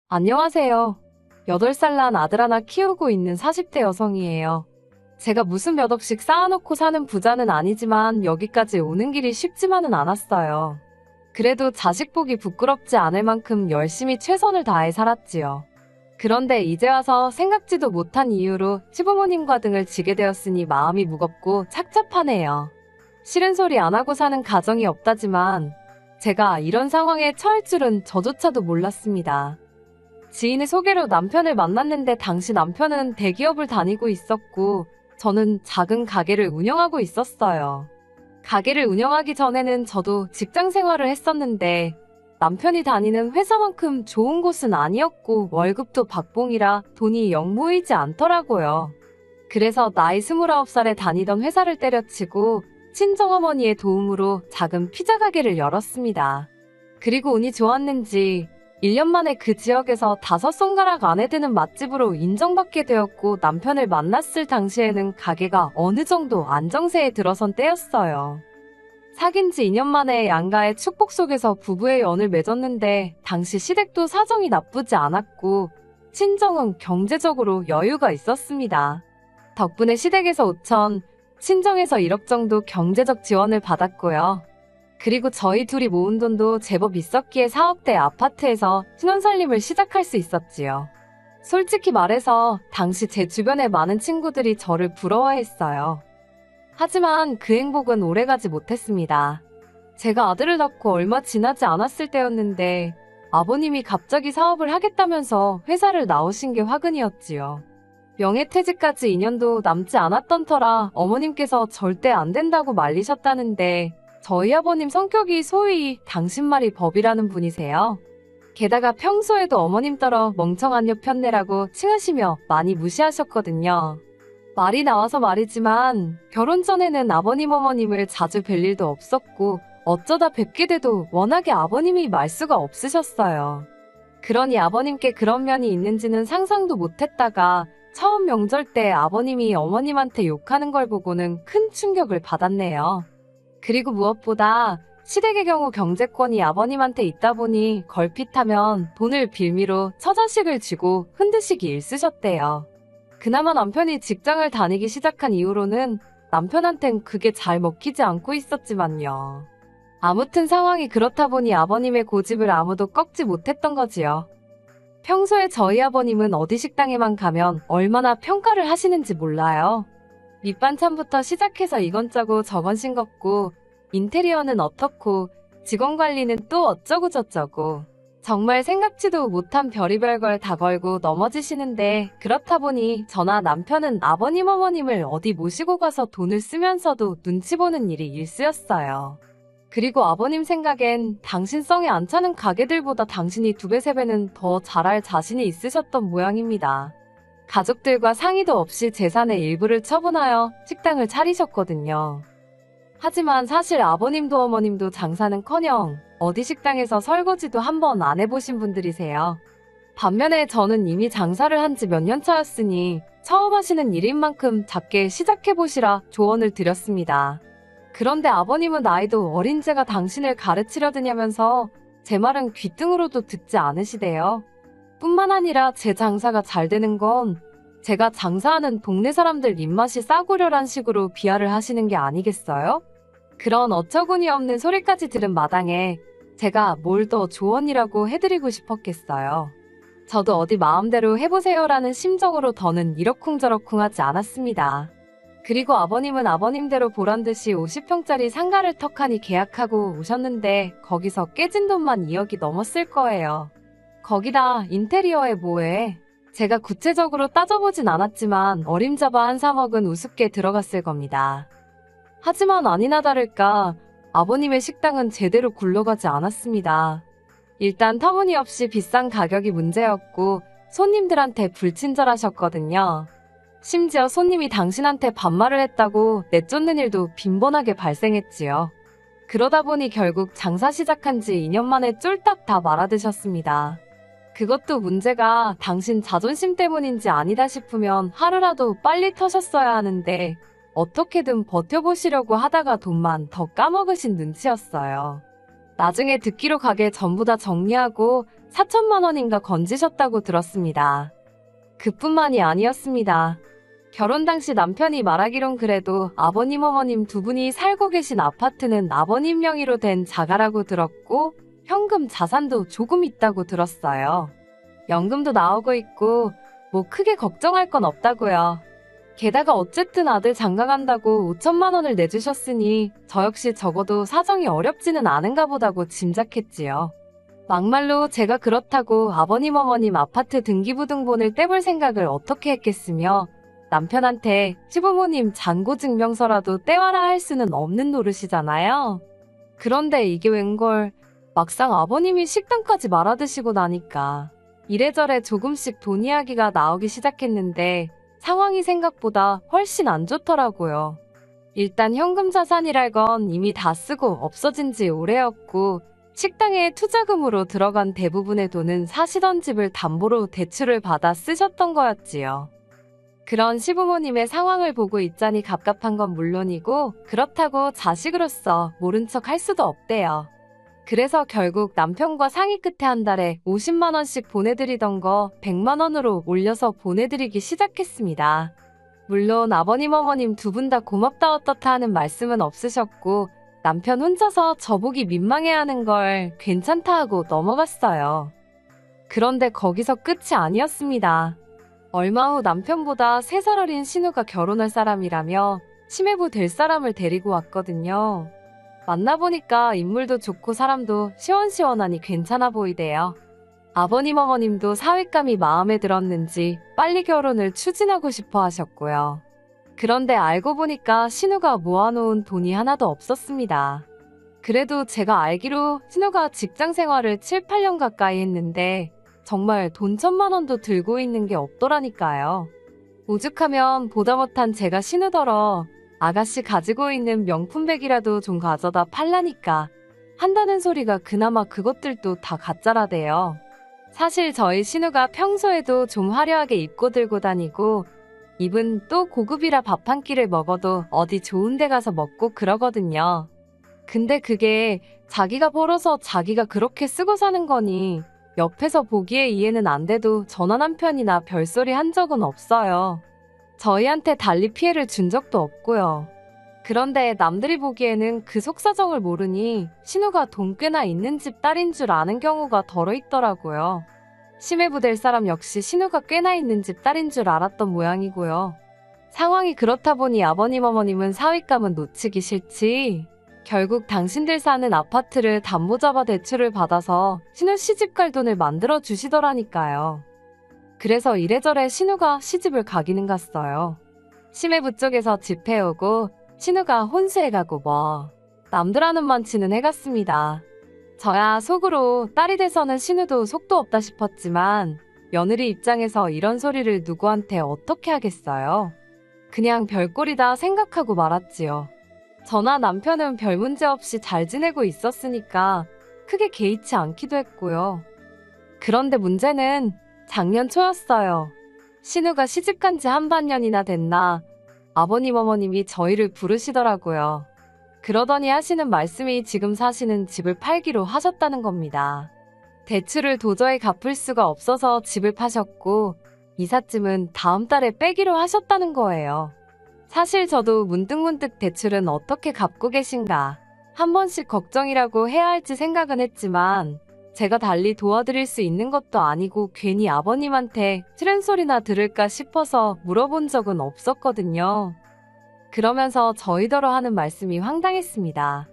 안녕하세요. 8살 난 아들 하나 키우고 있는 40대 여성이에요. 제가 무슨 몇 억씩 쌓아놓고 사는 부자는 아니지만 여기까지 오는 길이 쉽지만은 않았어요. 그래도 자식 보기 부끄럽지 않을 만큼 열심히 최선을 다해 살았지요. 그런데 이제 와서 생각지도 못한 이유로 시부모님과 등을 지게 되었으니 마음이 무겁고 착잡하네요. 싫은 소리 안 하고 사는 가정이 없다지만 제가 이런 상황에 처할 줄은 저조차도 몰랐습니다. 지인의 소개로 남편을 만났는데 당시 남편은 대기업을 다니고 있었고 저는 작은 가게를 운영하고 있었어요. 가게를 운영하기 전에는 저도 직장 생활을 했었는데 남편이 다니는 회사만큼 좋은 곳은 아니었고 월급도 박봉이라 돈이 영 모이지 않더라고요. 그래서 나이 29살에 다니던 회사를 때려치고 친정어머니의 도움으로 작은 피자 가게를 열었습니다. 그리고 운이 좋았는지 1년 만에 그 지역에서 5손가락 안에 드는 맛집으로 인정받게 되었고 남편을 만났을 당시에는 가게가 어느 정도 안정세에 들어선 때였어요. 사귄 지 2년 만에 양가의 축복 속에서 부부의 연을 맺었는데 당시 시댁도 사정이 나쁘지 않았고 친정은 경제적으로 여유가 있었습니다. 덕분에 시댁에서 5천, 친정에서 1억 정도 경제적 지원을 받았고요. 그리고 저희 둘이 모은 돈도 제법 있었기에 4억대 아파트에서 신혼살림을 시작할 수 있었지요. 솔직히 말해서 당시 제 주변의 많은 친구들이 저를 부러워했어요. 하지만 그 행복은 오래가지 못했습니다. 제가 아들을 낳고 얼마 지나지 않았을 때였는데 아버님이 갑자기 사업을 하겠다면서 회사를 나오신 게 화근이었지요. 명예퇴직까지 2년도 남지 않았던 터라 어머님께서 절대 안 된다고 말리셨다는데 저희 아버님 성격이 소위 당신 말이 법이라는 분이세요. 게다가 평소에도 어머님 따라 멍청한 여 편내라고 칭하시며 많이 무시하셨거든요. 말이 나와서 말이지만 결혼 전에는 아버님 어머님을 자주 뵐 일도 없었고 어쩌다 뵙게 돼도 워낙에 아버님이 말수가 없으셨어요. 그러니 아버님께 그런 면이 있는지는 상상도 못했다가 처음 명절 때 아버님이 어머님한테 욕하는 걸 보고는 큰 충격을 받았네요. 그리고 무엇보다 시댁의 경우 경제권이 아버님한테 있다 보니 걸핏하면 돈을 빌미로 처자식을 쥐고 흔드시기 일쑤셨대요. 그나마 남편이 직장을 다니기 시작한 이후로는 남편한텐 그게 잘 먹히지 않고 있었지만요. 아무튼 상황이 그렇다 보니 아버님의 고집을 아무도 꺾지 못했던 거지요. 평소에 저희 아버님은 어디 식당에만 가면 얼마나 평가를 하시는지 몰라요. 밑반찬부터 시작해서 이건 짜고 저건 싱겁고 인테리어는 어떻고 직원 관리는 또 어쩌고 저쩌고 정말 생각지도 못한 별의별 걸 다 걸고 넘어지시는데 그렇다 보니 저나 남편은 아버님 어머님을 어디 모시고 가서 돈을 쓰면서도 눈치 보는 일이 일쑤였어요. 그리고 아버님 생각엔 당신 성에 안 차는 가게들보다 당신이 2배, 3배는 더 잘할 자신이 있으셨던 모양입니다. 가족들과 상의도 없이 재산의 일부를 처분하여 식당을 차리셨거든요. 하지만 사실 아버님도 어머님도 장사는커녕 어디 식당에서 설거지도 한번 안 해보신 분들이세요. 반면에 저는 이미 장사를 한 지 몇 년 차였으니 처음 하시는 일인 만큼 작게 시작해보시라 조언을 드렸습니다. 그런데 아버님은 나이도 어린 제가 당신을 가르치려 드냐면서 제 말은 귀등으로도 듣지 않으시대요. 뿐만 아니라 제 장사가 잘 되는 건 제가 장사하는 동네 사람들 입맛이 싸구려란 식으로 비하를 하시는 게 아니겠어요? 그런 어처구니 없는 소리까지 들은 마당에 제가 뭘 더 조언이라고 해드리고 싶었겠어요. 저도 어디 마음대로 해보세요라는 심정으로 더는 이러쿵저러쿵 하지 않았습니다. 그리고 아버님은 아버님대로 보란듯이 50평짜리 상가를 턱하니 계약하고 오셨는데 거기서 깨진 돈만 2억이 넘었을 거예요. 거기다 인테리어에 뭐해? 제가 구체적으로 따져보진 않았지만 어림잡아 한 3억은 우습게 들어갔을 겁니다. 하지만 아니나 다를까 아버님의 식당은 제대로 굴러가지 않았습니다. 일단 터무니없이 비싼 가격이 문제였고 손님들한테 불친절하셨거든요. 심지어 손님이 당신한테 반말을 했다고 내쫓는 일도 빈번하게 발생했지요. 그러다 보니 결국 장사 시작한 지 2년 만에 쫄딱 다 말아드셨습니다. 그것도 문제가 당신 자존심 때문인지 아니다 싶으면 하루라도 빨리 터셨어야 하는데 어떻게든 버텨보시려고 하다가 돈만 더 까먹으신 눈치였어요. 나중에 듣기로 가게 전부 다 정리하고 4천만 원인가 건지셨다고 들었습니다. 그뿐만이 아니었습니다. 결혼 당시 남편이 말하기론 그래도 아버님 어머님 두 분이 살고 계신 아파트는 아버님 명의로 된 자가라고 들었고 현금 자산도 조금 있다고 들었어요. 연금도 나오고 있고 뭐 크게 걱정할 건 없다고요. 게다가 어쨌든 아들 장가간다고 5천만 원을 내주셨으니 저 역시 적어도 사정이 어렵지는 않은가 보다고 짐작했지요. 막말로 제가 그렇다고 아버님 어머님 아파트 등기부등본을 떼볼 생각을 어떻게 했겠으며 남편한테 시부모님 잔고증명서라도 떼와라 할 수는 없는 노릇이잖아요. 그런데 이게 웬걸 막상 아버님이 식당까지 말아드시고 나니까 이래저래 조금씩 돈 이야기가 나오기 시작했는데 상황이 생각보다 훨씬 안 좋더라고요. 일단 현금 자산이랄 건 이미 다 쓰고 없어진 지 오래였고 식당에 투자금으로 들어간 대부분의 돈은 사시던 집을 담보로 대출을 받아 쓰셨던 거였지요. 그런 시부모님의 상황을 보고 있자니 갑갑한 건 물론이고 그렇다고 자식으로서 모른 척 할 수도 없대요. 그래서 결국 남편과 상의 끝에 한 달에 50만 원씩 보내드리던 거 100만 원으로 올려서 보내드리기 시작했습니다. 물론 아버님 어머님 두 분 다 고맙다 어떻다 하는 말씀은 없으셨고 남편 혼자서 저보기 민망해하는 걸 괜찮다 하고 넘어갔어요. 그런데 거기서 끝이 아니었습니다. 얼마 후 남편보다 3살 어린 신우가 결혼할 사람이라며 시매부 될 사람을 데리고 왔거든요. 만나보니까 인물도 좋고 사람도 시원시원하니 괜찮아 보이대요. 아버님 어머님도 사윗감이 마음에 들었는지 빨리 결혼을 추진하고 싶어 하셨고요. 그런데 알고 보니까 신우가 모아놓은 돈이 하나도 없었습니다. 그래도 제가 알기로 신우가 직장 생활을 7, 8년 가까이 했는데 정말 돈 1,000만 원도 들고 있는 게 없더라니까요. 오죽하면 보다 못한 제가 신우더러 아가씨 가지고 있는 명품백이라도 좀 가져다 팔라니까 한다는 소리가 그나마 그것들도 다 가짜라대요. 사실 저희 신우가 평소에도 좀 화려하게 입고 들고 다니고 입은 또 고급이라 밥 한 끼를 먹어도 어디 좋은 데 가서 먹고 그러거든요. 근데 그게 자기가 벌어서 자기가 그렇게 쓰고 사는 거니 옆에서 보기에 이해는 안 돼도 전화 남편이나 별소리 한 적은 없어요. 저희한테 달리 피해를 준 적도 없고요. 그런데 남들이 보기에는 그 속사정을 모르니 신우가 돈 꽤나 있는 집 딸인 줄 아는 경우가 덜어 있더라고요. 시매부 될 사람 역시 신우가 꽤나 있는 집 딸인 줄 알았던 모양이고요. 상황이 그렇다 보니 아버님 어머님은 사윗감은 놓치기 싫지 결국 당신들 사는 아파트를 담보 잡아 대출을 받아서 신우 시집갈 돈을 만들어 주시더라니까요. 그래서 이래저래 신우가 시집을 가기는 갔어요. 시매부 쪽에서 집 해오고 신우가 혼수해가고 뭐 남들 하는 만치는 해갔습니다. 저야 속으로 딸이 돼서는 신우도 속도 없다 싶었지만 며느리 입장에서 이런 소리를 누구한테 어떻게 하겠어요. 그냥 별꼴이다 생각하고 말았지요. 저나 남편은 별 문제 없이 잘 지내고 있었으니까 크게 개의치 않기도 했고요. 그런데 문제는 작년 초였어요. 신우가 시집간 지 한 반년이나 됐나 아버님 어머님이 저희를 부르시더라고요. 그러더니 하시는 말씀이 지금 사시는 집을 팔기로 하셨다는 겁니다. 대출을 도저히 갚을 수가 없어서 집을 파셨고 이삿짐은 다음 달에 빼기로 하셨다는 거예요. 사실 저도 문득문득 대출은 어떻게 갚고 계신가 한 번씩 걱정이라고 해야 할지 생각은 했지만 제가 달리 도와드릴 수 있는 것도 아니고 괜히 아버님한테 싫은 소리나 들을까 싶어서 물어본 적은 없었거든요. 그러면서 저희더러 하는 말씀이 황당했습니다.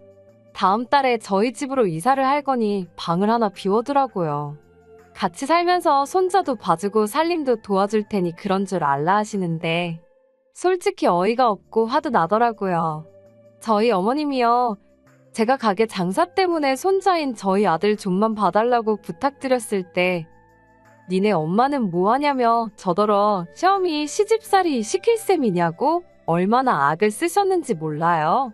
다음 달에 저희 집으로 이사를 할 거니 방을 하나 비워두라고요. 같이 살면서 손자도 봐주고 살림도 도와줄 테니 그런 줄 알라 하시는데 솔직히 어이가 없고 화도 나더라고요. 저희 어머님이요. 제가 가게 장사 때문에 손자인 저희 아들 좀만 봐달라고 부탁드렸을 때 니네 엄마는 뭐하냐며 저더러 시어미 시집살이 시킬 셈이냐고 얼마나 악을 쓰셨는지 몰라요.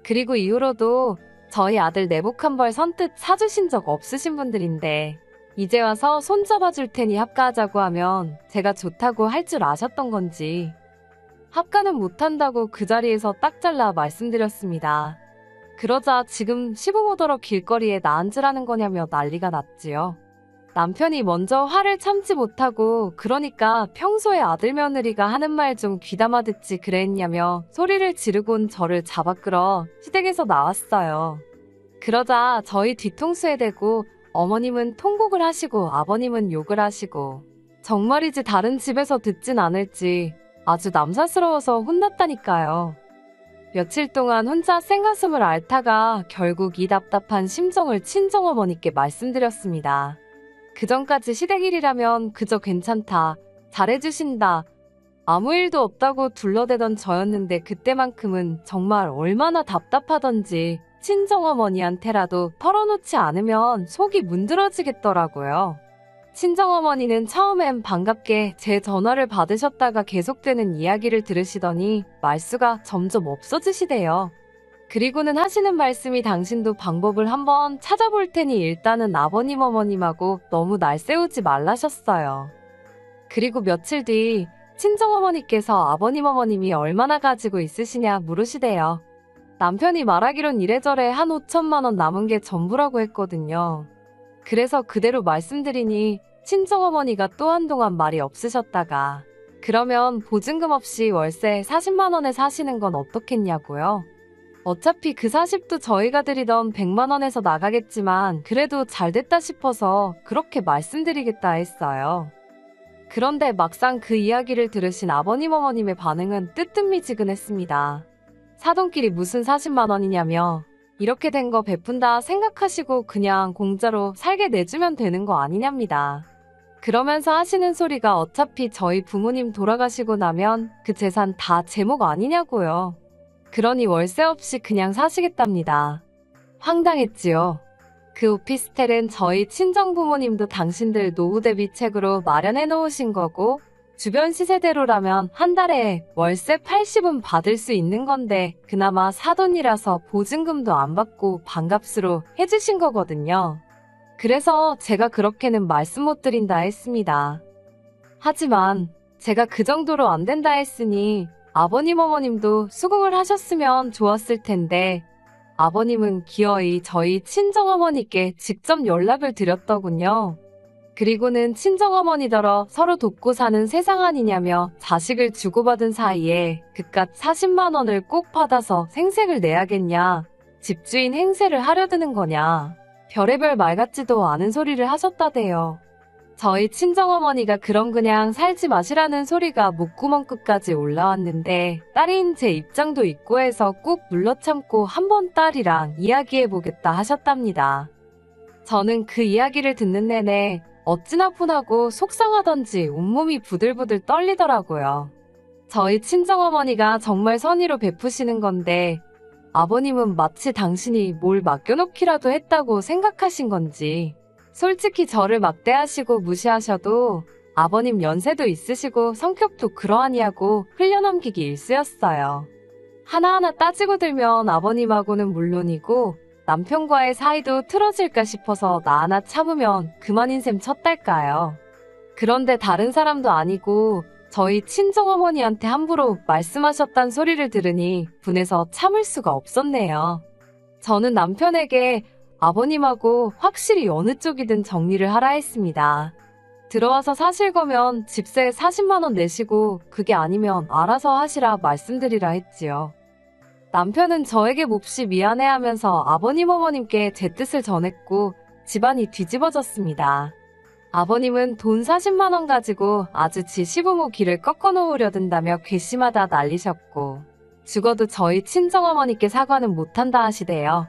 그리고 이후로도 저희 아들 내복 한 벌 선뜻 사주신 적 없으신 분들인데 이제 와서 손잡아줄 테니 합가하자고 하면 제가 좋다고 할 줄 아셨던 건지 합가는 못한다고 그 자리에서 딱 잘라 말씀드렸습니다. 그러자 지금 시부모더러 길거리에 나 앉으라는 거냐며 난리가 났지요. 남편이 먼저 화를 참지 못하고 그러니까 평소에 아들 며느리가 하는 말 좀 귀담아 듣지 그랬냐며 소리를 지르곤 저를 잡아 끌어 시댁에서 나왔어요. 그러자 저희 뒤통수에 대고 어머님은 통곡을 하시고 아버님은 욕을 하시고 정말이지 다른 집에서 듣진 않을지 아주 남사스러워서 혼났다니까요. 며칠 동안 혼자 생가슴을 앓다가 결국 이 답답한 심정을 친정어머니께 말씀드렸습니다. 그전까지 시댁 일이라면 그저 괜찮다, 잘해주신다, 아무 일도 없다고 둘러대던 저였는데 그때만큼은 정말 얼마나 답답하던지 친정어머니한테라도 털어놓지 않으면 속이 문드러지겠더라고요. 친정어머니는 처음엔 반갑게 제 전화를 받으셨다가 계속되는 이야기를 들으시더니 말수가 점점 없어지시대요. 그리고는 하시는 말씀이 당신도 방법을 한번 찾아볼 테니 일단은 아버님 어머님하고 너무 날 세우지 말라셨어요. 그리고 며칠 뒤 친정어머니께서 아버님 어머님이 얼마나 가지고 있으시냐 물으시대요. 남편이 말하기론 이래저래 한 5천만 원 남은 게 전부라고 했거든요. 그래서 그대로 말씀드리니 친정어머니가 또 한동안 말이 없으셨다가 그러면 보증금 없이 월세 40만 원에 사시는 건 어떻겠냐고요. 어차피 그 40도 저희가 드리던 100만 원에서 나가겠지만 그래도 잘됐다 싶어서 그렇게 말씀드리겠다 했어요. 그런데 막상 그 이야기를 들으신 아버님 어머님의 반응은 뜨뜻미지근했습니다. 사돈끼리 무슨 40만 원이냐며 이렇게 된 거 베푼다 생각하시고 그냥 공짜로 살게 내주면 되는 거 아니냐입니다. 그러면서 하시는 소리가 어차피 저희 부모님 돌아가시고 나면 그 재산 다 제목 아니냐고요. 그러니 월세 없이 그냥 사시겠답니다. 황당했지요. 그 오피스텔은 저희 친정부모님도 당신들 노후 대비책으로 마련해 놓으신 거고 주변 시세대로라면 한 달에 월세 80은 받을 수 있는 건데 그나마 사돈이라서 보증금도 안 받고 반값으로 해주신 거거든요. 그래서 제가 그렇게는 말씀 못 드린다 했습니다. 하지만 제가 그 정도로 안 된다 했으니 아버님 어머님도 수긍을 하셨으면 좋았을 텐데 아버님은 기어이 저희 친정어머니께 직접 연락을 드렸더군요. 그리고는 친정어머니더러 서로 돕고 사는 세상 아니냐며 자식을 주고받은 사이에 그깟 40만 원을 꼭 받아서 생색을 내야겠냐, 집주인 행세를 하려드는 거냐, 별의별 말 같지도 않은 소리를 하셨다대요. 저희 친정어머니가 그럼 그냥 살지 마시라는 소리가 목구멍 끝까지 올라왔는데 딸인 제 입장도 있고 해서 꾹 눌러 참고 한번 딸이랑 이야기해보겠다 하셨답니다. 저는 그 이야기를 듣는 내내 어찌나 분하고 속상하던지 온몸이 부들부들 떨리더라고요. 저희 친정어머니가 정말 선의로 베푸시는 건데 아버님은 마치 당신이 뭘 맡겨놓기라도 했다고 생각하신 건지 솔직히 저를 막대하시고 무시하셔도 아버님 연세도 있으시고 성격도 그러하냐고 흘려넘기기 일쑤였어요. 하나하나 따지고 들면 아버님하고는 물론이고 남편과의 사이도 틀어질까 싶어서 나 하나 참으면 그만인 셈 쳤달까요. 그런데 다른 사람도 아니고 저희 친정어머니한테 함부로 말씀하셨단 소리를 들으니 분해서 참을 수가 없었네요. 저는 남편에게 아버님하고 확실히 어느 쪽이든 정리를 하라 했습니다. 들어와서 사실 거면 집세 40만 원 내시고 그게 아니면 알아서 하시라 말씀드리라 했지요. 남편은 저에게 몹시 미안해하면서 아버님 어머님께 제 뜻을 전했고 집안이 뒤집어졌습니다. 아버님은 돈 40만 원 가지고 아주 지 시부모 길을 꺾어 놓으려 든다며 괘씸하다 난리셨고 죽어도 저희 친정어머니께 사과는 못한다 하시대요.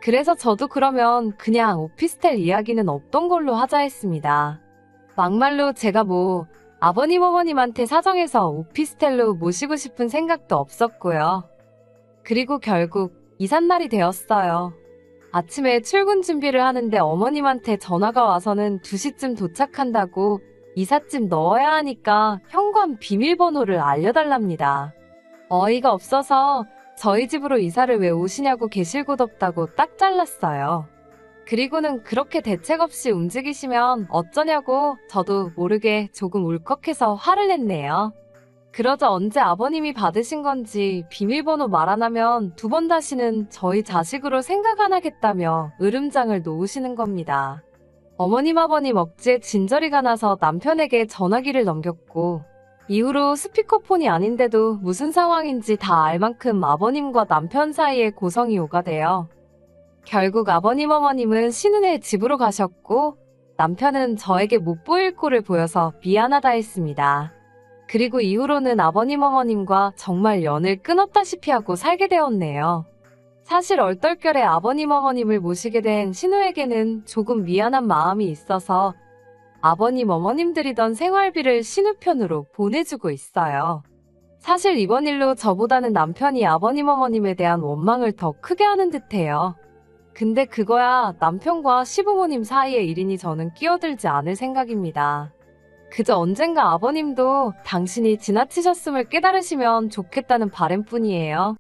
그래서 저도 그러면 그냥 오피스텔 이야기는 없던 걸로 하자 했습니다. 막말로 제가 아버님 어머님한테 사정해서 오피스텔로 모시고 싶은 생각도 없었고요. 그리고 결국 이삿날이 되었어요. 아침에 출근 준비를 하는데 어머님한테 전화가 와서는 2시쯤 도착한다고 이삿짐 넣어야 하니까 현관 비밀번호를 알려달랍니다. 어이가 없어서 저희 집으로 이사를 왜 오시냐고 계실 곳 없다고 딱 잘랐어요. 그리고는 그렇게 대책 없이 움직이시면 어쩌냐고 저도 모르게 조금 울컥해서 화를 냈네요. 그러자 언제 아버님이 받으신 건지 비밀번호 말 안 하면 2번 다시는 저희 자식으로 생각 안 하겠다며 으름장을 놓으시는 겁니다. 어머님 아버님 억지에 진저리가 나서 남편에게 전화기를 넘겼고 이후로 스피커폰이 아닌데도 무슨 상황인지 다 알 만큼 아버님과 남편 사이에 고성이 오가돼요. 결국 아버님 어머님은 신혼에 집으로 가셨고 남편은 저에게 못 보일 꼴을 보여서 미안하다 했습니다. 그리고 이후로는 아버님 어머님과 정말 연을 끊었다시피 하고 살게 되었네요. 사실 얼떨결에 아버님 어머님을 모시게 된 신우에게는 조금 미안한 마음이 있어서 아버님 어머님들이던 생활비를 신우편으로 보내주고 있어요. 사실 이번 일로 저보다는 남편이 아버님 어머님에 대한 원망을 더 크게 하는 듯해요. 근데 그거야 남편과 시부모님 사이의 일이니 저는 끼어들지 않을 생각입니다. 그저 언젠가 아버님도 당신이 지나치셨음을 깨달으시면 좋겠다는 바람뿐이에요.